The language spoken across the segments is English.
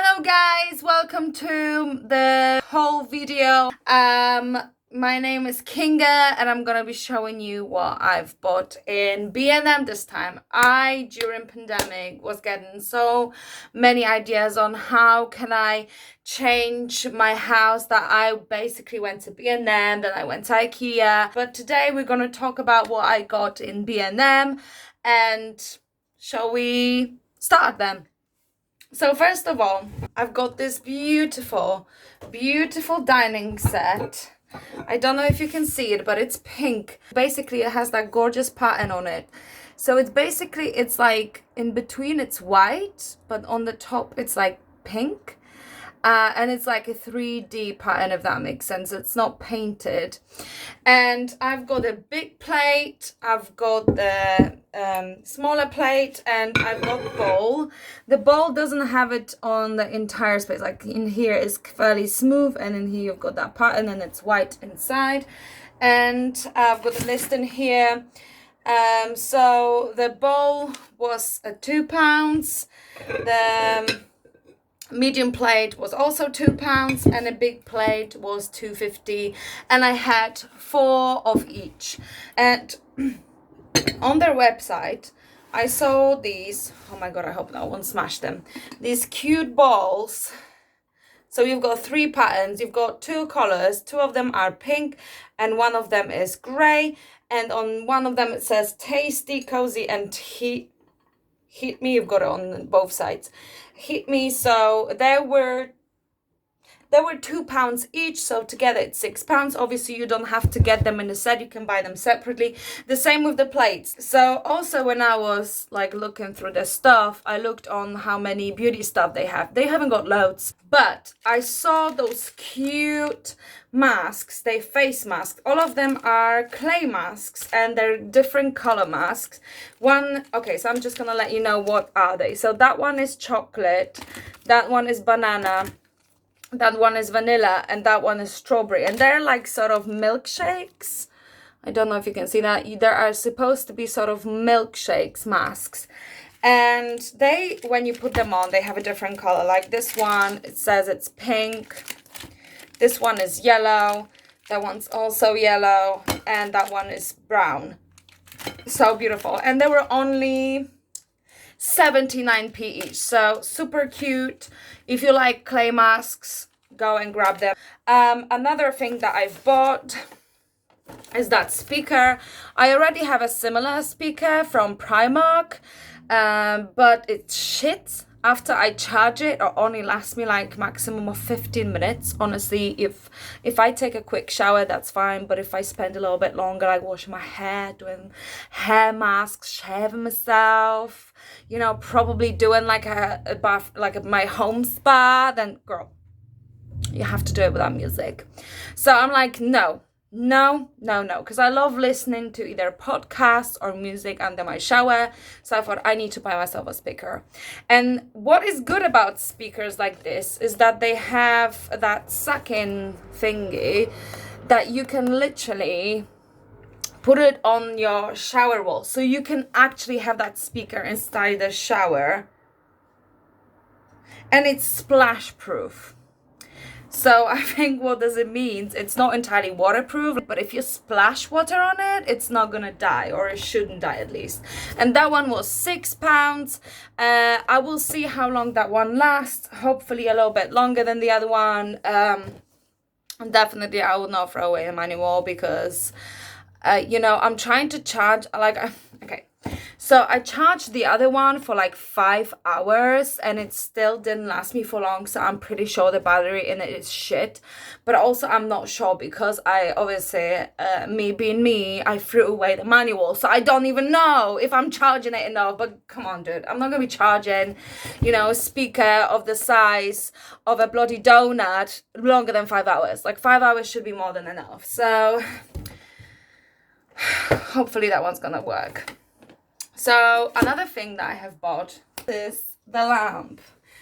Hello guys, welcome to the whole video. My name is Kinga and I'm gonna be showing you what I've bought in B&M this time. During pandemic, was getting so many ideas on how can I change my house that I basically went to B&M, then I went to IKEA. But today we're gonna talk about what I got in B&M and shall we start then? So first of all, I've got this beautiful dining set. I don't know if you can see it, but it's pink. Basically, it has that gorgeous pattern on it. So it's like in between it's white, but on the top it's like pink. And it's like a 3D pattern, if that makes sense. It's not painted. And I've got a big plate, I've got the smaller plate, and I've got the bowl. The bowl doesn't have it on the entire space. Like in here is fairly smooth, and in here you've got that pattern and it's white inside. And I've got the list in here. So the bowl was £2. The medium plate was also £2 and a big plate was £2.50, and I had 4 of each. And on their website I saw these, oh my god, I hope no one smashed them, these cute balls. So you've got 3 patterns, you've got 2 colors, 2 of them are pink and 1 of them is gray, and on one of them it says tasty, cozy and heat me. You've got it on both sides, hit me. So there were £2 each, so together it's £6. Obviously you don't have to get them in a set, you can buy them separately. The same with the plates. So also when I was like looking through the stuff, I looked on how many beauty stuff they have. They haven't got loads, but I saw those cute masks. They face masks, all of them are clay masks and they're different color masks. Okay, so I'm just gonna let you know what are they. So that one is chocolate, that one is banana, that one is vanilla, and that one is strawberry, and they're like sort of milkshakes. I don't know if you can see that. There are supposed to be sort of milkshakes masks, and they, when you put them on, they have a different color. Like this one, it says it's pink, this one is yellow, that one's also yellow, and that one is brown. So beautiful. And they were only 79p each, so super cute. If you like clay masks, go and grab them. Another thing that I've bought is that speaker. I already have a similar speaker from Primark, but it's shit. After I charge it, it only lasts me like maximum of 15 minutes. Honestly, if I take a quick shower, that's fine. But if I spend a little bit longer, like washing my hair, doing hair masks, shaving myself, you know, probably doing like a bath, like my home spa, then girl, you have to do it without music. So I'm like, no, because I love listening to either podcasts or music under my shower. So I thought I need to buy myself a speaker. And what is good about speakers like this is that they have that suck-in thingy that you can literally put it on your shower wall. So you can actually have that speaker inside the shower, and it's splash proof. So I think what does it mean? It's not entirely waterproof, but if you splash water on it, it's not gonna die, or it shouldn't die at least. And that one was £6. I will see how long that one lasts. Hopefully a little bit longer than the other one. Definitely I will not throw away them anymore because, you know, I'm trying to charge, like, okay. So I charged the other one for like 5 hours and it still didn't last me for long. So I'm pretty sure the battery in it is shit. But also I'm not sure because I obviously, me being me, I threw away the manual. So I don't even know if I'm charging it enough. But come on, dude. I'm not going to be charging, you know, a speaker of the size of a bloody donut longer than 5 hours. Like 5 hours should be more than enough. So hopefully that one's going to work. So another thing that I have bought is the lamp.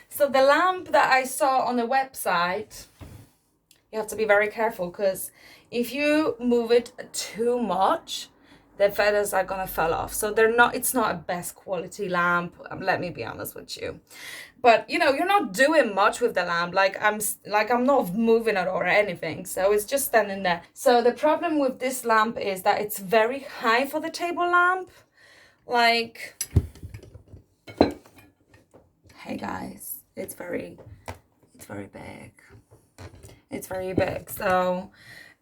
So the lamp that I saw on the website, you have to be very careful because if you move it too much, the feathers are gonna fall off. So it's not a best quality lamp, let me be honest with you. But you know, you're not doing much with the lamp. I'm not moving it or anything, so it's just standing there. So the problem with this lamp is that it's very high for the table lamp. Like, hey guys, it's very big. It's very big. So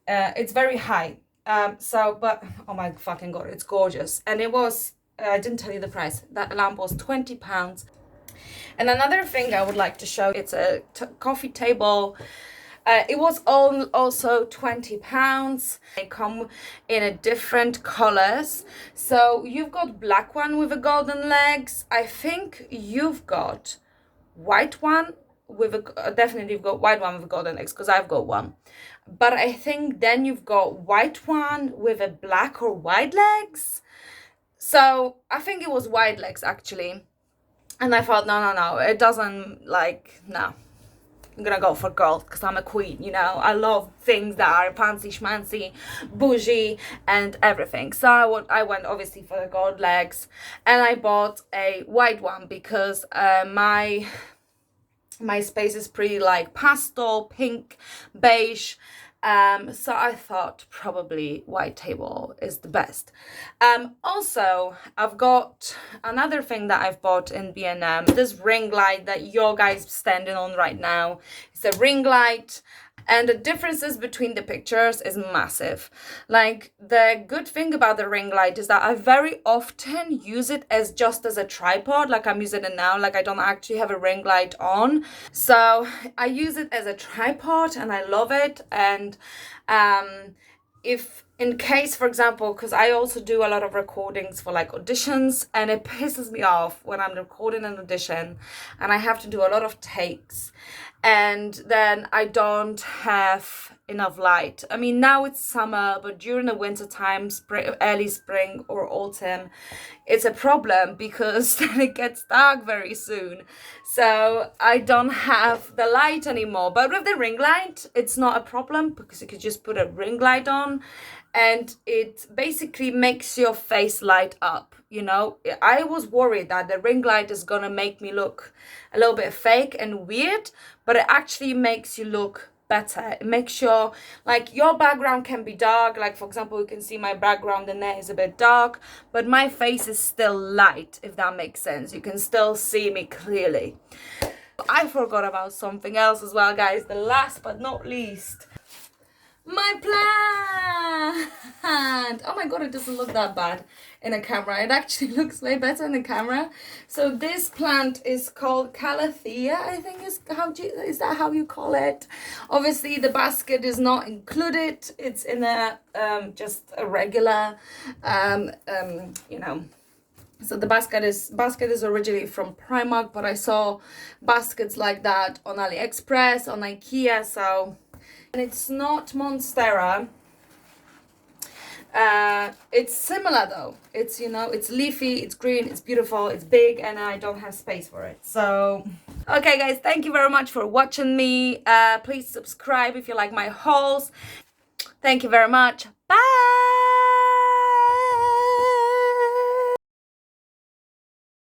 it's very high. But oh my fucking god, it's gorgeous. And it was, I didn't tell you the price. That lamp was £20. And another thing I would like to show, it's a coffee table. It was also £20. They come in a different colors. So you've got black one with the golden legs. I think you've got white one with definitely you've got white one with a golden legs, because I've got one. But I think then you've got white one with a black or white legs. So I think it was white legs actually. And I thought, no, it doesn't, like, no. I'm gonna go for gold because I'm a queen, you know. I love things that are fancy schmancy, bougie, and everything. So I went obviously for the gold legs, and I bought a white one because my space is pretty like pastel, pink, beige. So I thought probably white table is the best. Also, I've got another thing that I've bought in B&M. This ring light that your guys standing on right now. It's a ring light. And the differences between the pictures is massive. Like, the good thing about the ring light is that I very often use it as just as a tripod. Like I'm using it now, like I don't actually have a ring light on. So I use it as a tripod and I love it. And if in case, for example, because I also do a lot of recordings for like auditions, and it pisses me off when I'm recording an audition and I have to do a lot of takes and then I don't have enough light. I mean, now it's summer, but during the winter time, early spring or autumn, it's a problem because then it gets dark very soon. So I don't have the light anymore. But with the ring light, it's not a problem because you could just put a ring light on and it basically makes your face light up. You know, I was worried that the ring light is gonna make me look a little bit fake and weird, but it actually makes you look better. It makes sure, like, your background can be dark. Like, for example, you can see my background in there is a bit dark, but my face is still light, if that makes sense. You can still see me clearly. I forgot about something else as well, guys. The last but not least, my plant. Oh my god, it doesn't look that bad in a camera. It actually looks way better in the camera. So this plant is called Calathea, I think is that how you call it? Obviously the basket is not included. It's in a just a regular you know. So the basket is originally from Primark, but I saw baskets like that on AliExpress, on IKEA. So, and it's not Monstera. It's similar though. It's, you know, it's leafy, it's green, it's beautiful, it's big, and I don't have space for it. So, okay guys, thank you very much for watching me. Please subscribe if you like my hauls. Thank you very much. Bye!